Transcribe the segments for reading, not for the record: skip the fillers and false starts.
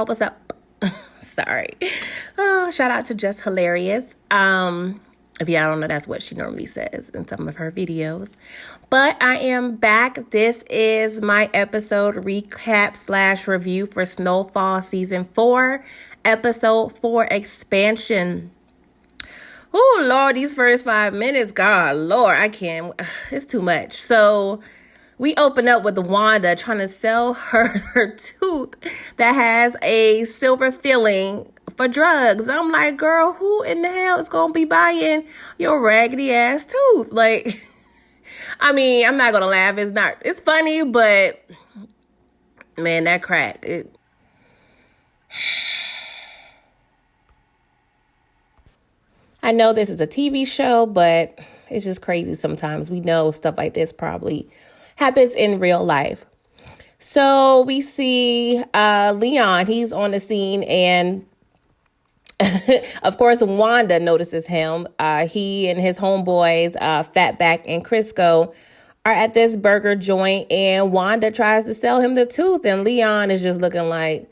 y'all. What's up? Sorry. Oh, shout out to Just Hilarious. If y'all don't know, that's what she normally says in some of her videos. But I am back. This is my episode recap / review for Snowfall Season 4, Episode 4 Expansion. Oh, Lord, these first 5 minutes, God, Lord, I can't. It's too much. So we open up with Wanda trying to sell her tooth that has a silver filling for drugs. I'm like, girl, who in the hell is going to be buying your raggedy ass tooth? Like, I mean, I'm not going to laugh. It's funny, but man, that crack. I know this is a TV show, but it's just crazy sometimes. We know stuff like this probably happens in real life. So we see Leon. He's on the scene, and of course, Wanda notices him. He and his homeboys, Fatback and Crisco, are at this burger joint, and Wanda tries to sell him the tooth, and Leon is just looking like,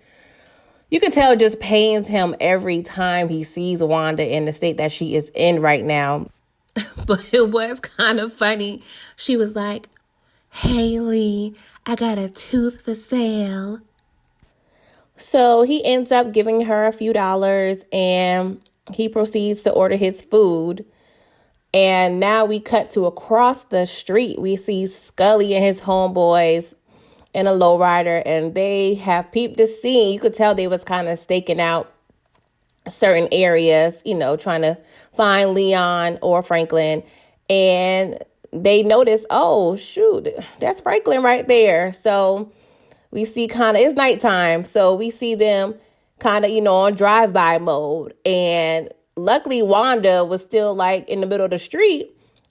you can tell it just pains him every time he sees Wanda in the state that she is in right now. But it was kind of funny. She was like, "Hey, Lee, I got a tooth for sale." So he ends up giving her a few dollars, and he proceeds to order his food. And now we cut to across the street. We see Scully and his homeboys in a lowrider, and they have peeped the scene. You could tell they was kind of staking out certain areas, trying to find Leon or Franklin. And they notice, oh, shoot, that's Franklin right there. So we see it's nighttime. So we see them on drive-by mode. And luckily, Wanda was still in the middle of the street.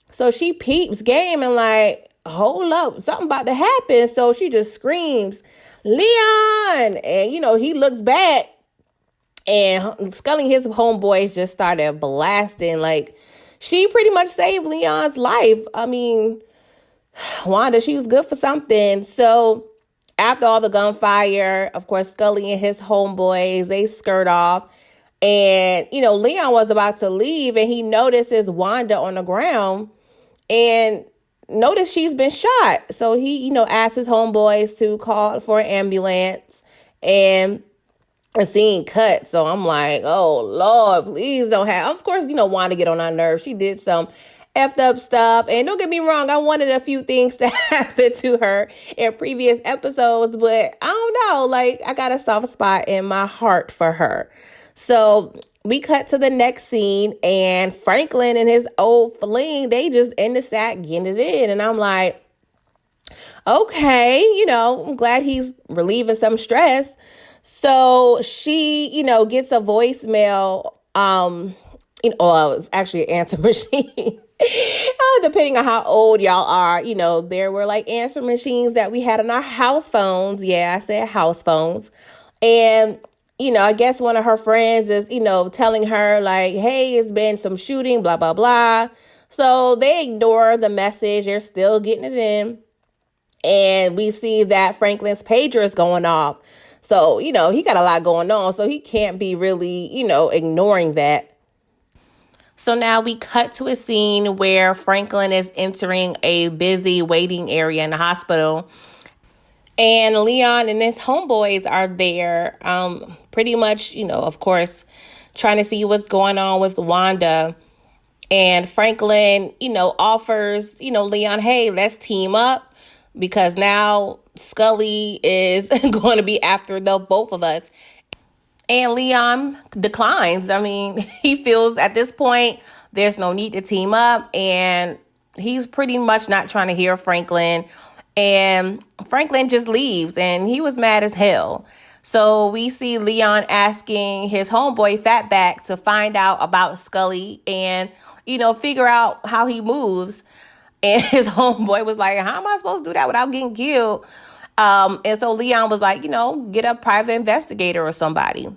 So she peeps game and hold up, something about to happen. So she just screams, "Leon!" And, he looks back, and Scully and his homeboys just started blasting. She pretty much saved Leon's life. I mean, Wanda, she was good for something. So after all the gunfire, of course, Scully and his homeboys, they skirt off. And, Leon was about to leave, and he notices Wanda on the ground and notice she's been shot. So he, asked his homeboys to call for an ambulance, and a scene cut. So I'm like, oh, Lord, please don't have. Of course, Wanda get on our nerves. She did some effed up stuff. And don't get me wrong, I wanted a few things to happen to her in previous episodes, but I don't know. I got a soft spot in my heart for her. So we cut to the next scene, and Franklin and his old fling, they just in the sack getting it in. And I'm like, okay, I'm glad he's relieving some stress. So she, gets a voicemail. It was actually an answer machine. Depending on how old y'all are, there were answer machines that we had on our house phones. Yeah, I said house phones. And I guess one of her friends is, telling her hey, it's been some shooting, blah, blah, blah. So they ignore the message. They're still getting it in. And we see that Franklin's pager is going off. So, he got a lot going on. So he can't be really, ignoring that. So now we cut to a scene where Franklin is entering a busy waiting area in the hospital. And Leon and his homeboys are there, pretty much, of course, trying to see what's going on with Wanda. And Franklin, offers, Leon, hey, let's team up, because now Scully is going to be after the both of us. And Leon declines. I mean, he feels at this point there's no need to team up, and he's pretty much not trying to hear Franklin. And Franklin just leaves, and he was mad as hell. So we see Leon asking his homeboy Fatback to find out about Scully and, figure out how he moves. And his homeboy was like, how am I supposed to do that without getting killed? And so Leon was like, get a private investigator or somebody.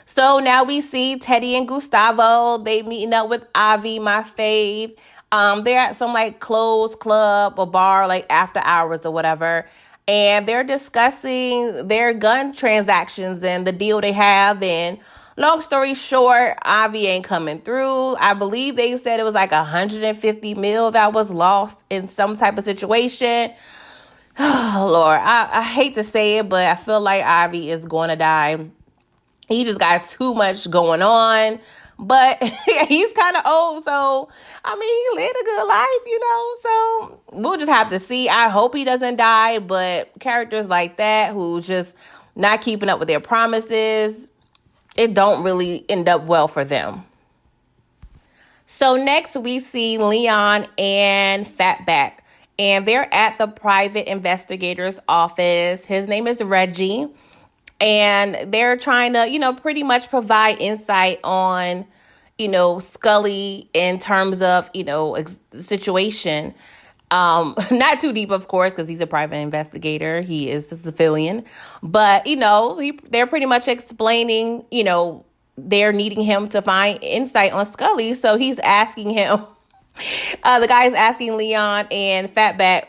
So now we see Teddy and Gustavo. They meeting up with Avi, my fave. They're at some clothes club or bar, after hours or whatever. and they're discussing their gun transactions and the deal they have. And long story short, Avi ain't coming through. I believe they said it was like 150 mil that was lost in some type of situation. Oh, Lord, I hate to say it, but I feel like Avi is going to die. He just got too much going on. But he's kind of old, so, I mean, he lived a good life, so we'll just have to see. I hope he doesn't die, but characters like that who just not keeping up with their promises, it don't really end up well for them. So next we see Leon and Fatback, and they're at the private investigator's office. His name is Reggie. And they're trying to, pretty much provide insight on, Scully in terms of, situation. Not too deep, of course, because he's a private investigator. He is a civilian. But, they're pretty much explaining, they're needing him to find insight on Scully. So he's asking him, the guy is asking Leon and Fatback,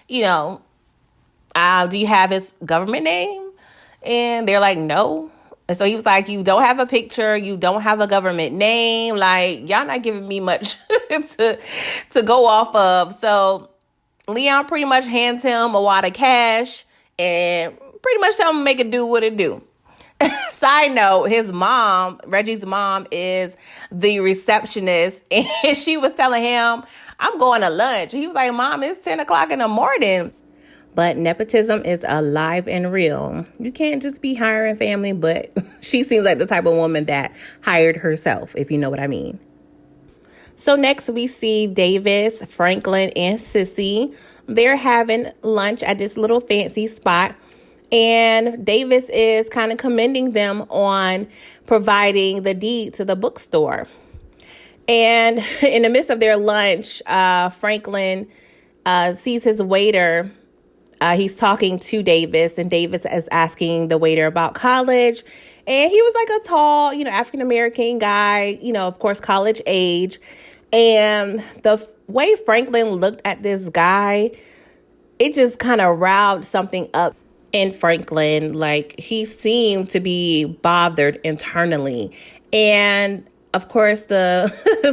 do you have his government name? And they're like, no. And so he was like, you don't have a picture. You don't have a government name. Like, y'all not giving me much to go off of. So Leon pretty much hands him a wad of cash and pretty much tell him to make it do what it do. Side note, his mom, Reggie's mom, is the receptionist. And she was telling him, I'm going to lunch. He was like, Mom, it's 10 o'clock in the morning. But nepotism is alive and real. You can't just be hiring family, but she seems like the type of woman that hired herself, if you know what I mean. So next we see Davis, Franklin, and Sissy. They're having lunch at this little fancy spot. And Davis is kind of commending them on providing the deed to the bookstore. And in the midst of their lunch, Franklin sees his waiter. He's talking to Davis, and Davis is asking the waiter about college. And he was like a tall, African-American guy, of course, college age. And the way Franklin looked at this guy, it just kind of riled something up in Franklin. Like, he seemed to be bothered internally. And of course, the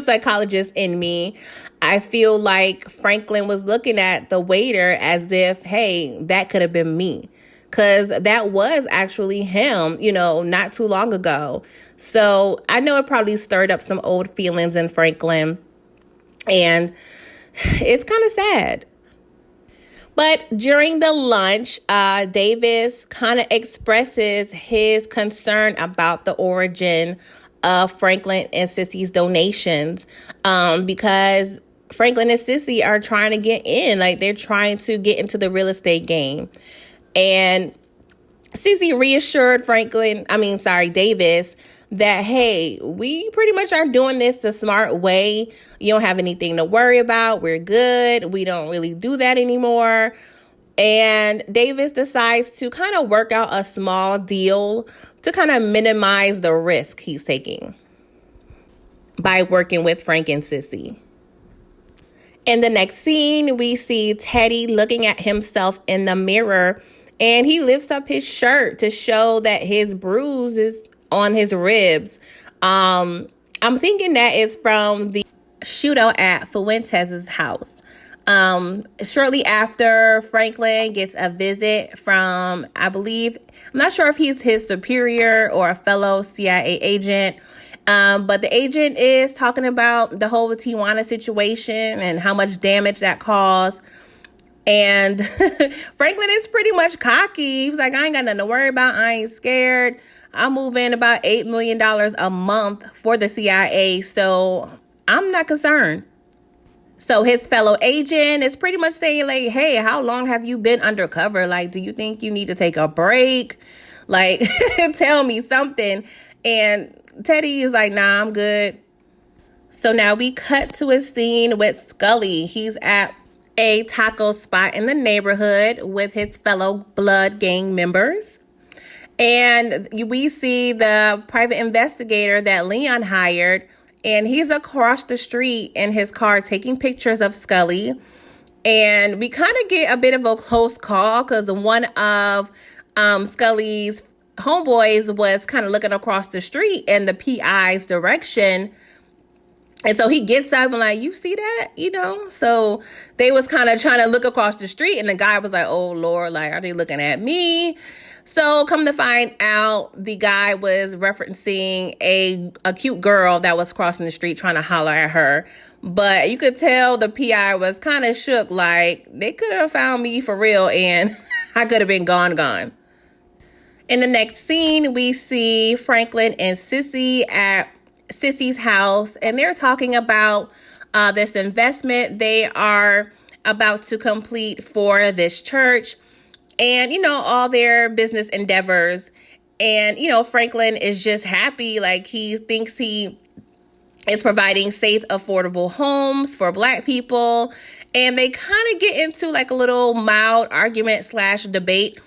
psychologist in me, I feel like Franklin was looking at the waiter as if, hey, that could have been me. Because that was actually him, not too long ago. So I know it probably stirred up some old feelings in Franklin. And it's kind of sad. But during the lunch, Davis kind of expresses his concern about the origin of Franklin and Sissy's donations, because Franklin and Sissy are trying to get in, like they're trying to get into the real estate game. And Sissy reassured Davis that, hey, we pretty much are doing this the smart way. You don't have anything to worry about. We're good. We don't really do that anymore. And Davis decides to kind of work out a small deal to kind of minimize the risk he's taking by working with Frank and Sissy. In the next scene, we see Teddy looking at himself in the mirror, and he lifts up his shirt to show that his bruise is on his ribs. I'm thinking that is from the shootout at Fuentes' house. Shortly after, Franklin gets a visit from, I'm not sure if he's his superior or a fellow CIA agent. But the agent is talking about the whole Tijuana situation and how much damage that caused. And Franklin is pretty much cocky. He was like, I ain't got nothing to worry about. I ain't scared. I'm moving about $8 million a month for the CIA. So I'm not concerned. So his fellow agent is pretty much saying, like, hey, how long have you been undercover? Like, do you think you need to take a break? Like, tell me something. And Teddy is like, nah, I'm good. So now we cut to a scene with Scully. He's at a taco spot in the neighborhood with his fellow blood gang members. And we see the private investigator that Leon hired, and he's across the street in his car taking pictures of Scully. And we kind of get a bit of a close call because one of Scully's homeboys was kind of looking across the street in the PI's direction. And so he gets up and like, you see that? So they was kind of trying to look across the street, and the guy was like, oh Lord, like, are they looking at me? So come to find out, the guy was referencing a cute girl that was crossing the street trying to holler at her. But you could tell the PI was kind of shook, like they could have found me for real and I could have been gone. In the next scene, we see Franklin and Sissy at Sissy's house, and they're talking about this investment they are about to complete for this church and, all their business endeavors. And, Franklin is just happy. Like, he thinks he is providing safe, affordable homes for Black people. And they kind of get into like a little mild argument / debate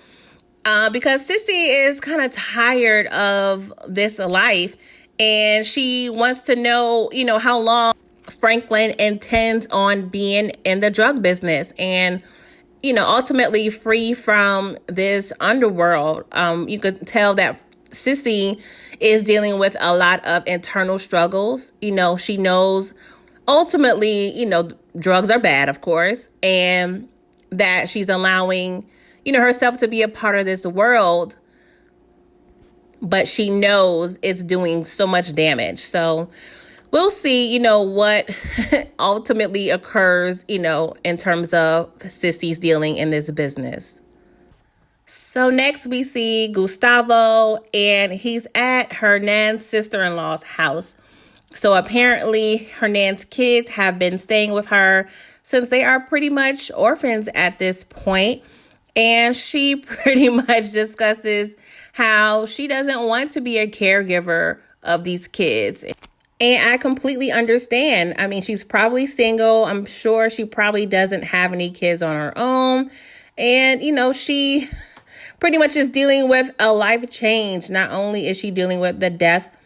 because Sissy is kind of tired of this life. And she wants to know, how long Franklin intends on being in the drug business and, ultimately free from this underworld. You could tell that Sissy is dealing with a lot of internal struggles. She knows ultimately, drugs are bad, of course, and that she's allowing, herself to be a part of this world. But she knows it's doing so much damage. So we'll see, what ultimately occurs, in terms of Sissy's dealing in this business. So next we see Gustavo, and he's at Hernan's sister-in-law's house. So apparently Hernan's kids have been staying with her since they are pretty much orphans at this point. And she pretty much discusses how she doesn't want to be a caregiver of these kids. And I completely understand. I mean, she's probably single. I'm sure she probably doesn't have any kids on her own. And, she pretty much is dealing with a life change. Not only is she dealing with the death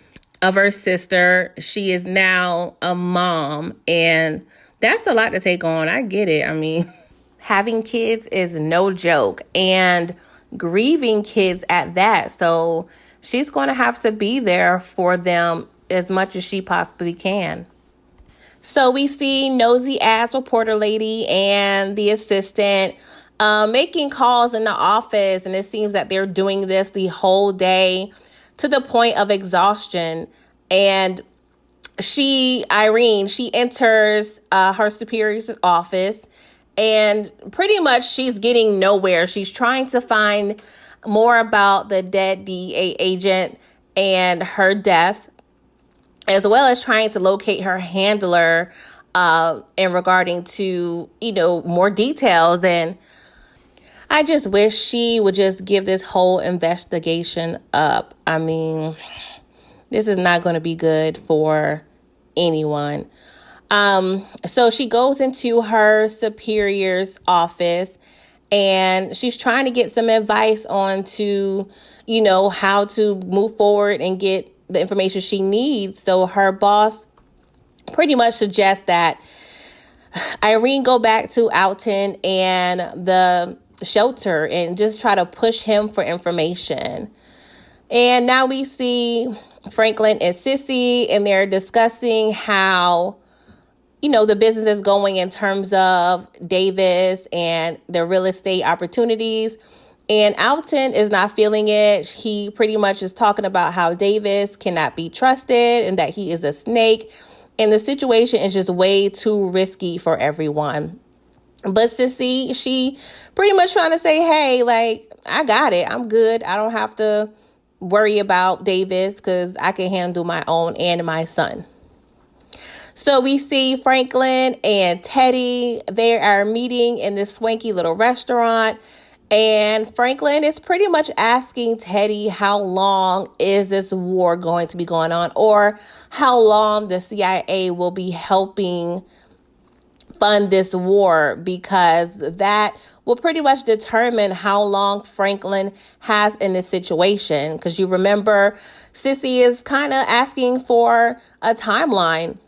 of her sister, she is now a mom. And that's a lot to take on. I get it. I mean, having kids is no joke. And grieving kids at that. So she's going to have to be there for them as much as she possibly can. So we see nosy ass reporter lady and the assistant making calls in the office. And it seems that they're doing this the whole day to the point of exhaustion. And Irene, she enters her superior's office. And pretty much she's getting nowhere. She's trying to find more about the dead DEA agent and her death, as well as trying to locate her handler in regarding to, more details. And I just wish she would just give this whole investigation up. I mean, this is not going to be good for anyone. So she goes into her superior's office and she's trying to get some advice on to, how to move forward and get the information she needs. So her boss pretty much suggests that Irene go back to Alton and the shelter and just try to push him for information. And now we see Franklin and Sissy, and they're discussing how the business is going in terms of Davis and the real estate opportunities. And Alton is not feeling it. He pretty much is talking about how Davis cannot be trusted and that he is a snake. And the situation is just way too risky for everyone. But Sissy, she pretty much trying to say, hey, like, I got it. I'm good. I don't have to worry about Davis because I can handle my own and my son. So we see Franklin and Teddy. They are meeting in this swanky little restaurant. And Franklin is pretty much asking Teddy how long is this war going to be going on, or how long the CIA will be helping fund this war, because that will pretty much determine how long Franklin has in this situation. Because you remember, Sissy is kind of asking for a timeline.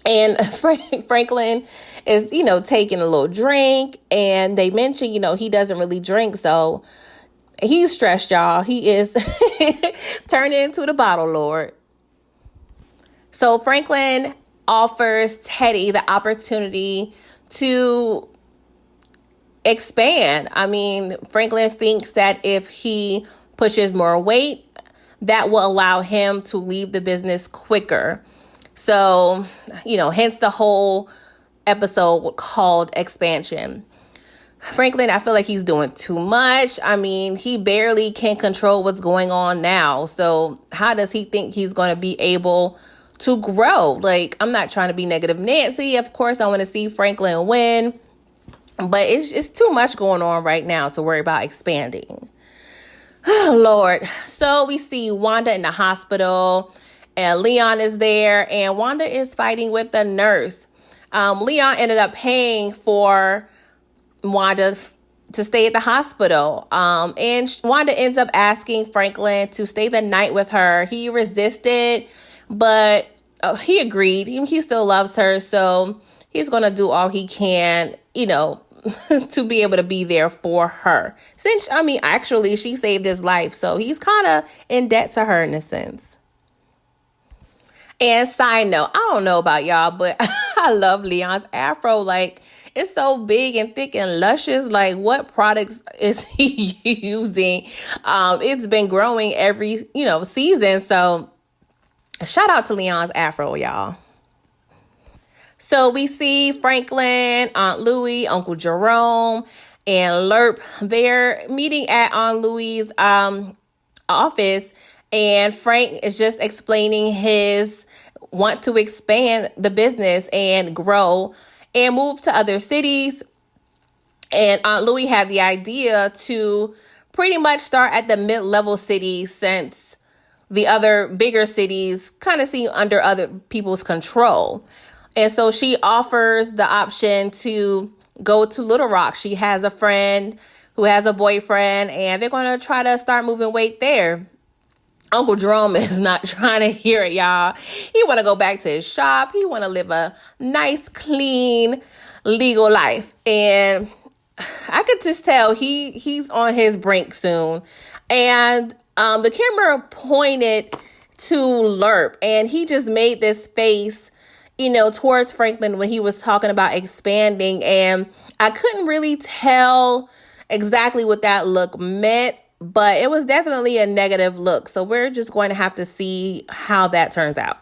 And Franklin is, taking a little drink, and they mention, he doesn't really drink. So he's stressed, y'all. He is turning into the bottle lord. So Franklin offers Teddy the opportunity to expand. I mean, Franklin thinks that if he pushes more weight, that will allow him to leave the business quicker. So, hence the whole episode called Expansion. Franklin, I feel like he's doing too much. I mean, he barely can control what's going on now. So how does he think he's going to be able to grow? Like, I'm not trying to be negative Nancy. Of course, I want to see Franklin win. But it's too much going on right now to worry about expanding. Oh, Lord. So we see Wanda in the hospital, and Leon is there, and Wanda is fighting with the nurse. Leon ended up paying for Wanda to stay at the hospital. And Wanda ends up asking Franklin to stay the night with her. He resisted, but he agreed. He still loves her, so he's going to do all he can, to be able to be there for her. Since, actually, she saved his life, so he's kind of in debt to her in a sense. And side note, I don't know about y'all, but I love Leon's afro. Like, it's so big and thick and luscious. Like, what products is he using? It's been growing every, season. So shout out to Leon's afro, y'all. So we see Franklin, Aunt Louie, Uncle Jerome, and Lerp. They're meeting at Aunt Louie's office, and Frank is just explaining his want to expand the business and grow and move to other cities. And Aunt Louie had the idea to pretty much start at the mid-level cities, since the other bigger cities kind of seem under other people's control. And so she offers the option to go to Little Rock. She has a friend who has a boyfriend, and they're going to try to start moving weight there. Uncle Jerome is not trying to hear it, y'all. He want to go back to his shop. He want to live a nice, clean, legal life. And I could just tell he's on his brink soon. And the camera pointed to Lerp, and he just made this face, towards Franklin when he was talking about expanding. And I couldn't really tell exactly what that look meant, but it was definitely a negative look. So we're just going to have to see how that turns out.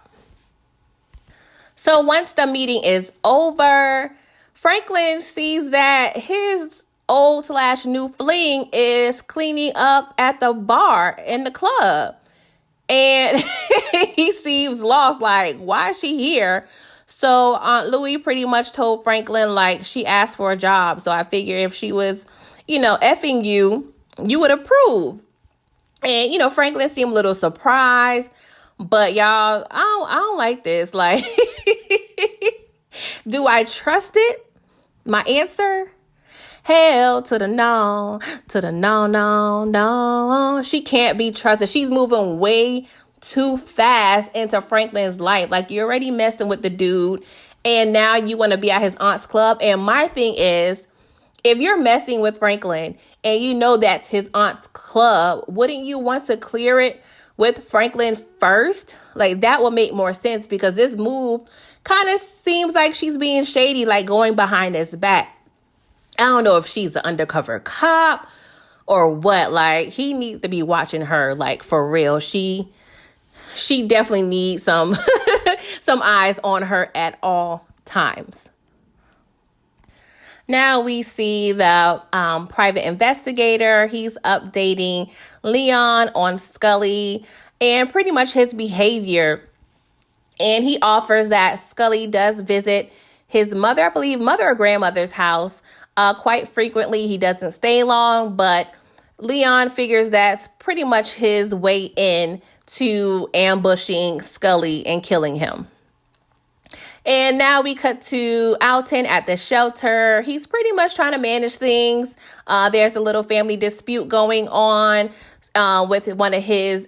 So once the meeting is over, Franklin sees that his old/new fling is cleaning up at the bar in the club. And he seems lost, like, why is she here? So Aunt Louie pretty much told Franklin, like, she asked for a job. So I figure if she was, effing you would approve. And, Franklin seemed a little surprised. But y'all, I don't like this. Like, do I trust it? My answer? Hell to the no, no. She can't be trusted. She's moving way too fast into Franklin's life. Like, you're already messing with the dude, and now you want to be at his aunt's club. And my thing is, if you're messing with Franklin and that's his aunt's club, wouldn't you want to clear it with Franklin first? Like, that would make more sense, because this move kind of seems like she's being shady, like going behind his back. I don't know if she's an undercover cop or what. Like, he needs to be watching her, like, for real. She definitely needs some some eyes on her at all times. Now we see the private investigator. He's updating Leon on Scully and pretty much his behavior. And he offers that Scully does visit his mother, I believe mother or grandmother's house quite frequently. He doesn't stay long, but Leon figures that's pretty much his way in to ambushing Scully and killing him. And now we cut to Alton at the shelter. He's pretty much trying to manage things. There's a little family dispute going on with one of his,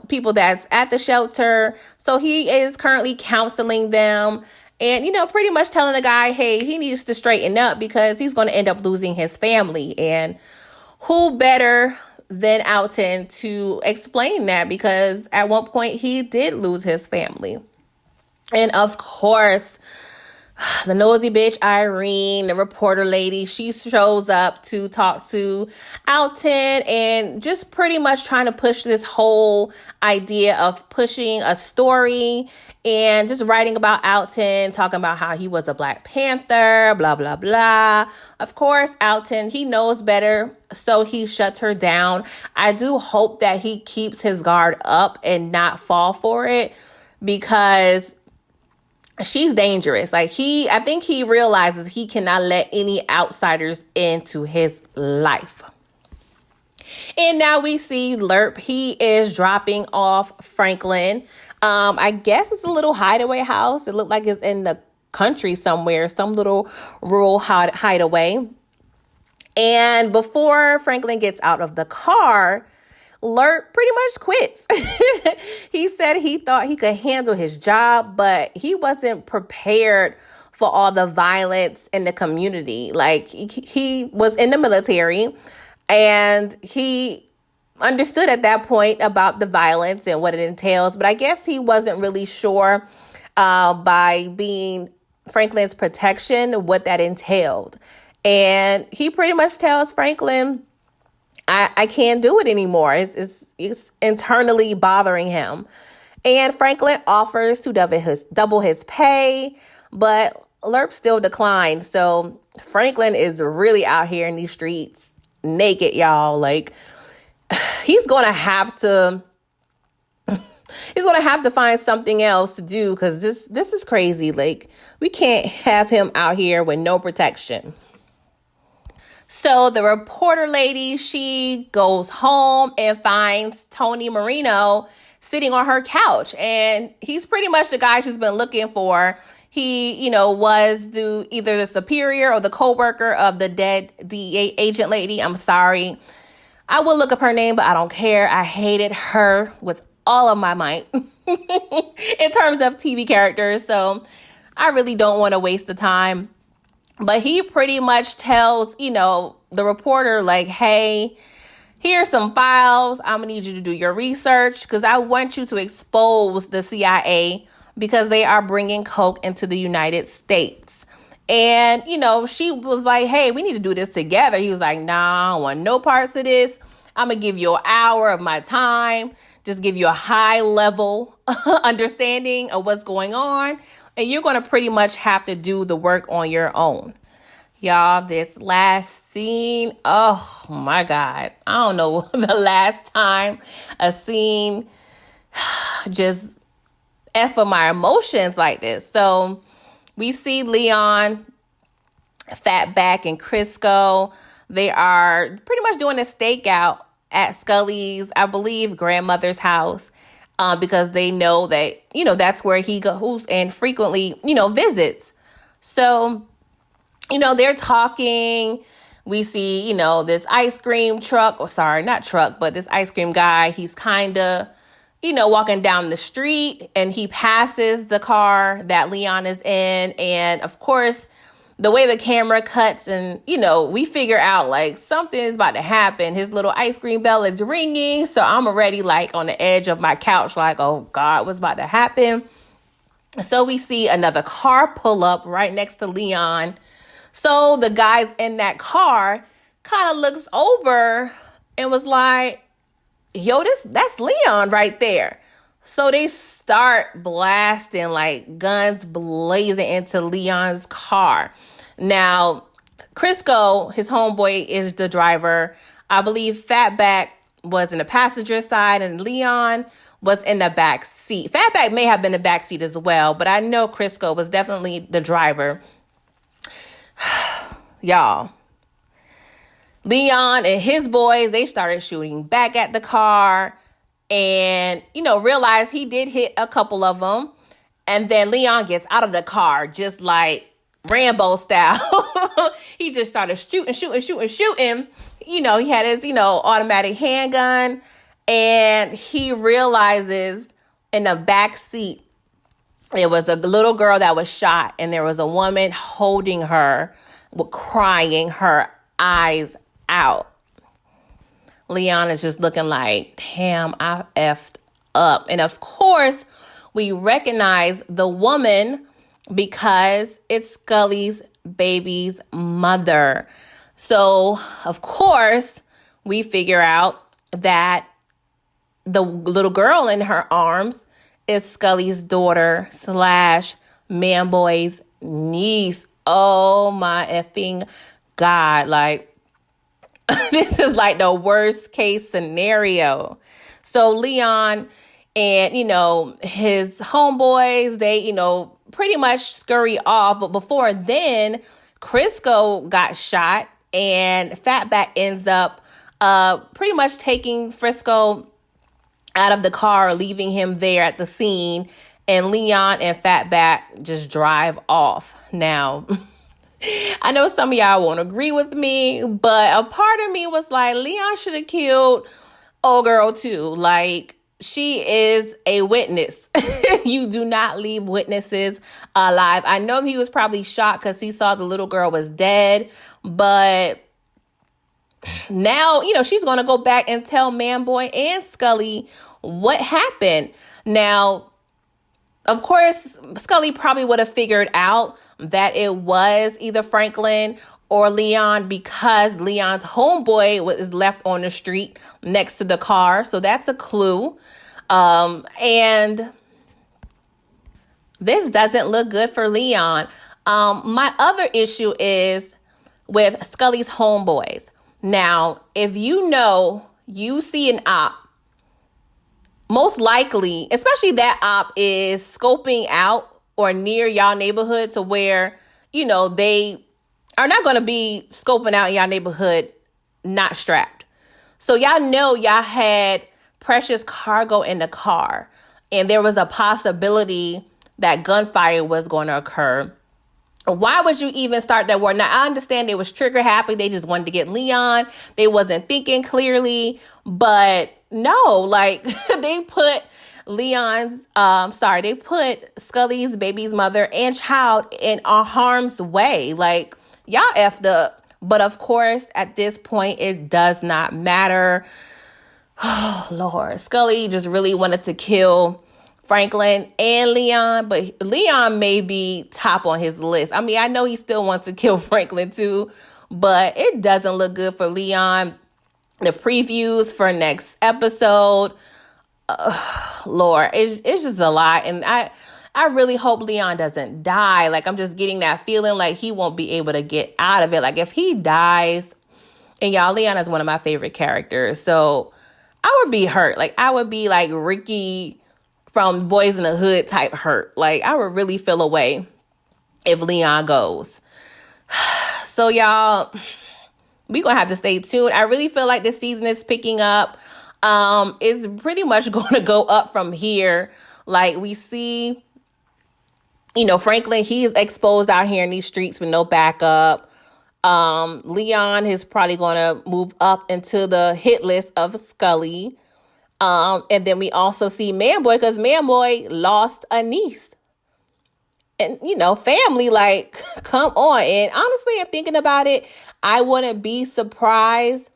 people that's at the shelter. So he is currently counseling them. And, pretty much telling the guy, hey, he needs to straighten up because he's going to end up losing his family. And who better than Alton to explain that? Because at one point he did lose his family. And of course, the nosy bitch Irene, the reporter lady, she shows up to talk to Alton and just pretty much trying to push this whole idea of pushing a story and just writing about Alton, talking about how he was a Black Panther, blah, blah, blah. Of course, Alton, he knows better, so he shuts her down. I do hope that he keeps his guard up and not fall for it, because she's dangerous. I think he realizes he cannot let any outsiders into his life. And now we see Lerp. He is dropping off Franklin. I guess it's a little hideaway house. It looked like it's in the country somewhere, some little rural hideaway. And before Franklin gets out of the car, Lerp pretty much quits. He said he thought he could handle his job, but he wasn't prepared for all the violence in the community. Like, he was in the military, and he understood at that point about the violence and what it entails. But I guess he wasn't really sure by being Franklin's protection what that entailed. And he pretty much tells Franklin, I can't do it anymore. It's internally bothering him. And Franklin offers to double his pay, but Lerp still declined. So Franklin is really out here in these streets naked, y'all. Like, he's going to have to find something else to do, because this is crazy. Like, we can't have him out here with no protection. So the reporter lady, she goes home and finds Tony Marino sitting on her couch. And he's pretty much the guy she's been looking for. He, was either the superior or the co-worker of the dead DEA agent lady. I'm sorry. I will look up her name, but I don't care. I hated her with all of my might in terms of TV characters. So I really don't want to waste the time. But he pretty much tells, the reporter, like, hey, here's some files. I'm going to need you to do your research, because I want you to expose the CIA, because they are bringing coke into the United States. And, she was like, hey, we need to do this together. He was like, nah, I don't want no parts of this. I'm going to give you an hour of my time, just give you a high level understanding of what's going on. And you're going to pretty much have to do the work on your own. Y'all, this last scene, oh my God. I don't know the last time a scene just F of my emotions like this. So we see Leon, Fatback, and Crisco. They are pretty much doing a stakeout at Scully's, I believe, grandmother's house. Because they know that, that's where he goes and frequently, visits. So, they're talking. We see, this ice cream truck, but this ice cream guy, he's kind of, walking down the street, and he passes the car that Leon is in. And of course, the way the camera cuts, and, we figure out like something is about to happen. His little ice cream bell is ringing. So I'm already like on the edge of my couch, like, oh God, what's about to happen? So we see another car pull up right next to Leon. So the guys in that car kind of looks over and was like, yo, that's Leon right there. So they start blasting, like guns blazing into Leon's car. Now, Crisco, his homeboy, is the driver. I believe Fatback was in the passenger side and Leon was in the back seat. Fatback may have been in the back seat as well, but I know Crisco was definitely the driver. Y'all, Leon and his boys, they started shooting back at the car and, realized he did hit a couple of them. And then Leon gets out of the car just like Rambo style. He just started shooting. He had his, automatic handgun, and he realizes in the back seat It was a little girl that was shot, and there was a woman holding her, crying her eyes out. Leon is just looking like, damn, I effed up. And of course, we recognize the woman because it's Scully's baby's mother. So, of course, we figure out that the little girl in her arms is Scully's daughter / Manboy's niece. Oh my effing God. Like, this is like the worst case scenario. So Leon and, his homeboys, they, pretty much scurry off. But before then, Crisco got shot, and Fatback ends up pretty much taking Frisco out of the car, leaving him there at the scene. And Leon and Fatback just drive off. Now, I know some of y'all won't agree with me, but a part of me was like, Leon should have killed old girl too. Like, she is a witness. You do not leave witnesses alive. I know he was probably shocked because he saw the little girl was dead, but now, she's going to go back and tell Manboy and Scully what happened. Now, of course, Scully probably would have figured out that it was either Franklin or Leon because Leon's homeboy was left on the street next to the car. So that's a clue. And this doesn't look good for Leon. My other issue is with Scully's homeboys. Now, if you see an op, most likely, especially that op is scoping out or near y'all neighborhood to where, they are not going to be scoping out y'all neighborhood not strapped. So y'all had precious cargo in the car, and there was a possibility that gunfire was going to occur. Why would you even start that war? Now, I understand they was trigger happy. They just wanted to get Leon. They wasn't thinking clearly. But no, like, they put they put Scully's baby's mother and child in harm's way. Like, y'all effed up. But of course, at this point, it does not matter. Oh, Lord. Scully just really wanted to kill Franklin and Leon, but Leon may be top on his list. I mean, I know he still wants to kill Franklin too, but it doesn't look good for Leon. The previews for next episode, Lord, it's just a lot. And I really hope Leon doesn't die. Like, I'm just getting that feeling like he won't be able to get out of it. Like, if he dies, and y'all, Leon is one of my favorite characters. So I would be hurt. Like, I would be like Ricky from Boys in the Hood type hurt. Like, I would really feel away if Leon goes. So y'all, we gonna have to stay tuned. I really feel like this season is picking up. It's pretty much going to go up from here. Like, we see, Franklin, he's exposed out here in these streets with no backup. Leon is probably going to move up into the hit list of Scully. And then we also see Manboy, because Manboy lost a niece. And, family, like, come on. And honestly, I'm thinking about it, I wouldn't be surprised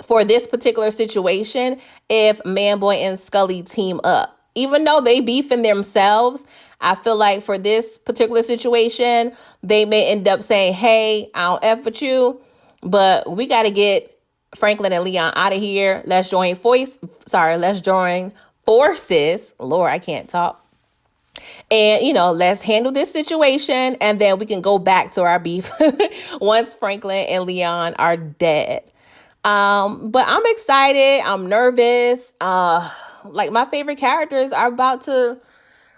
for this particular situation if Manboy and Scully team up. Even though they beefing themselves, I feel like for this particular situation, they may end up saying, hey, I don't F with you, but we got to get Franklin and Leon out of here. Let's join forces. Lord, I can't talk. And, let's handle this situation, and then we can go back to our beef once Franklin and Leon are dead. But I'm excited. I'm nervous. Like, my favorite characters are about to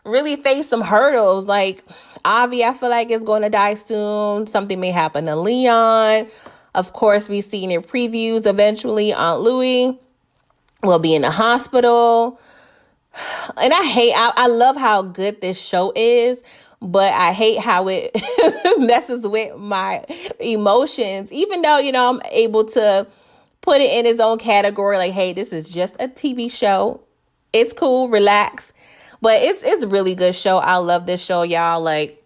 really face some hurdles. Like, Avi, I feel like is going to die soon. Something may happen to Leon. Of course, we see in your previews, eventually Aunt Louie will be in the hospital. And I love how good this show is, but I hate how it messes with my emotions. Even though, I'm able to put it in its own category. Like, hey, this is just a TV show. It's cool, relax. But it's a really good show. I love this show, y'all. Like,